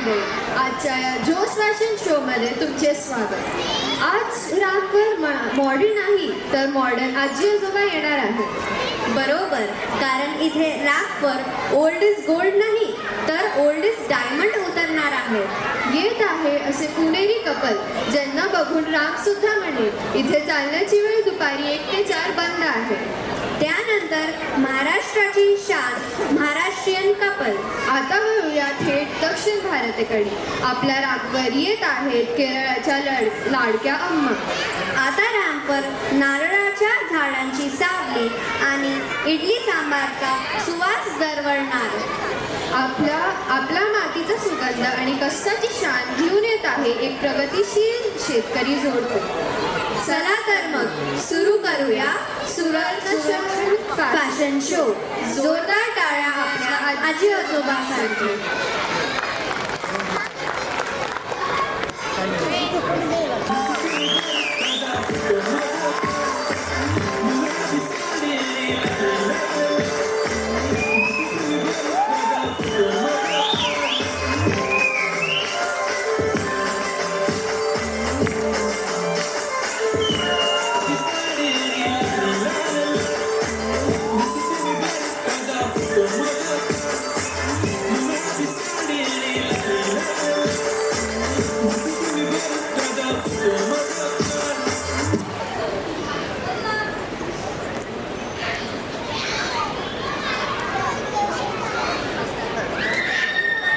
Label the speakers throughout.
Speaker 1: मंडळी, आजच्या या जोश फॅशन शो मध्ये तुमचे स्वागत. आज रागवर मॉडर्न नाही तर मॉडर्न आजी आजोबा येणार आहेत.
Speaker 2: बरोबर, कारण इथे रॅपवर ओल्ड इज गोल्ड नाही तर ओल्ड इज डायमंड उतरणार आहेत.
Speaker 1: येत आहे असे पुणेरी कपल ज्यांना बघून राग सुद्धा म्हणेल. इथे चालण्याची वेळ दुपारी 1 ते 4 बंद आहे.
Speaker 2: त्यानंतर महाराष्ट्राची शान महाराष्ट्रीयन कपल.
Speaker 1: आता वळूया थेट दक्षिण भारताकडे. आपल्या रागवर येत आहेत केरळच्या लाडक्या अम्मा.
Speaker 2: आता रॅम्पवर नारळाच्या झाडांची सावली आणि इडली सांबारचा सुवास दरवळणार.
Speaker 1: आपला मातीचा सुगंध आणि कष्टाची शान घेऊन येत आहे एक प्रगतिशील शेतकरी जोडपे.
Speaker 2: चला तर मग सुरू करूया सुरत फॅशन शो. जोरदार टाळ्या आपल्या आजी आजोबांसाठी.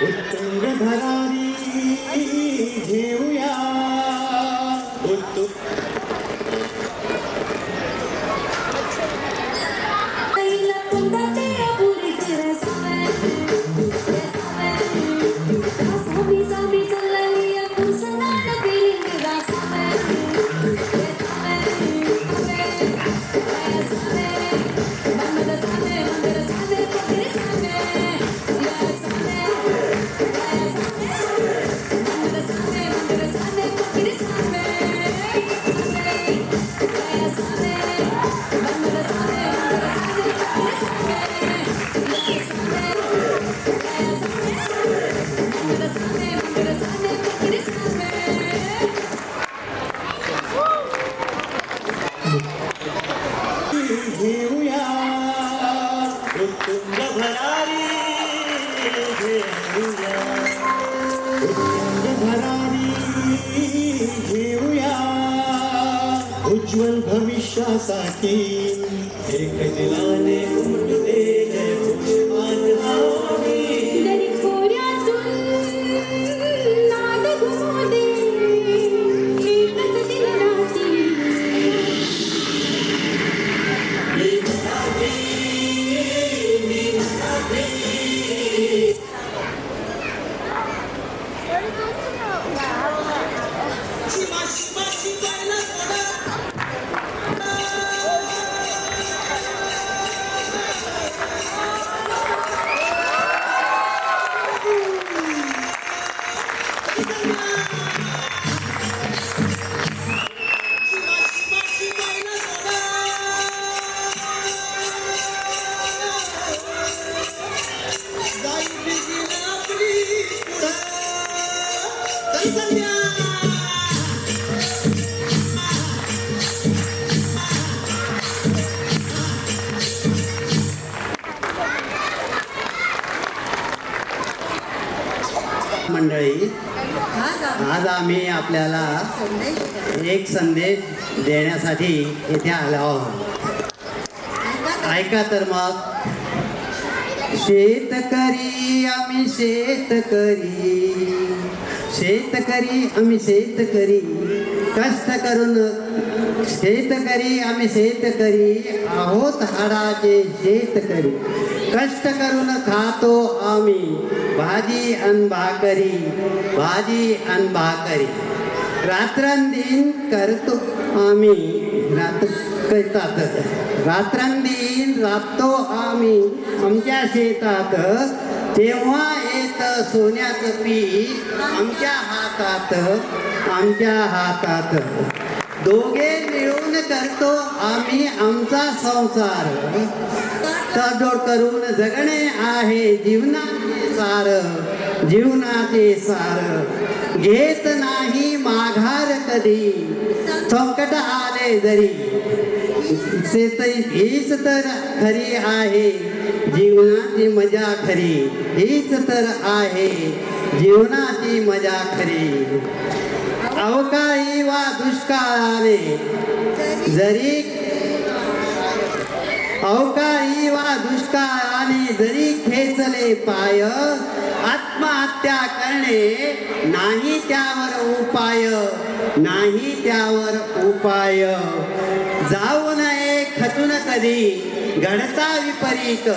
Speaker 3: उत्तुंग भरारी घेऊया घेऊया उत्तुंग भरारी घेऊया उत्तुंग भरारी घेऊया उज्ज्वल भविष्यासाठी एक दिलाने उमटू दे जय पुष्पान आवी. मंडळी, आज आम्ही आपल्याला एक संदेश देण्यासाठी इथे आलो आहोत. ऐका तर मग. शेतकरी आम्ही शेतकरी, शेतकरी आम्ही शेतकरी, कष्ट करून शेतकरी आम्ही शेतकरी आहोत हाडाचे शेतकरी. कष्ट करून खातो आम्ही भाजी अन भाकरी, भाजी अन भाकरी. रात्रंदिन करतो आम्ही रात्रंदिन राबतो आम्ही आमच्या शेतात. तेव्हा येत सोन्याचं पीक आमच्या हातात, आमच्या हातात. दोघे मिळून करतो आम्ही आमचा संसार. तडजोड करून जगणे आहे जीवनाचे सार. जीवनाचे सार घेत नाही माघार कधी संकट आले जरी हीच तर खरी आहे जीवनाची मजा खरी हीच तर आहे जीवनाची मजा खरी अवकाळी वा दुष्काळाने जरी अवकाळी वा दुष्काळाने जरी खेचले पाय आत्महत्या करणे नाही त्यावर उपाय नाही त्यावर उपाय जाऊ नये खचून कधी घडता विपरीत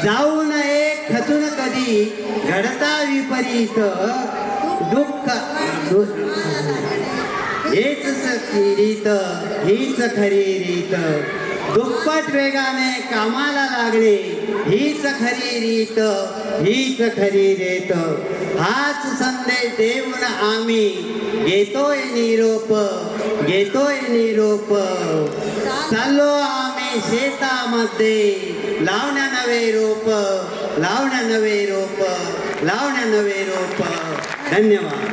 Speaker 3: जाऊ नये खचून कधी घडता विपरीत दुःख हेच रीत हीच खरी रीत दुप्पट वेगाने कामाला लागणे हीच खरी रीत हीच खरी रीत हाच संदेश देऊन आम्ही घेतोय निरोप चाललो आम्ही शेतामध्ये लावण्या नवे रोप लावण्या नवे रोप लावण्या नवे रोप धन्यवाद.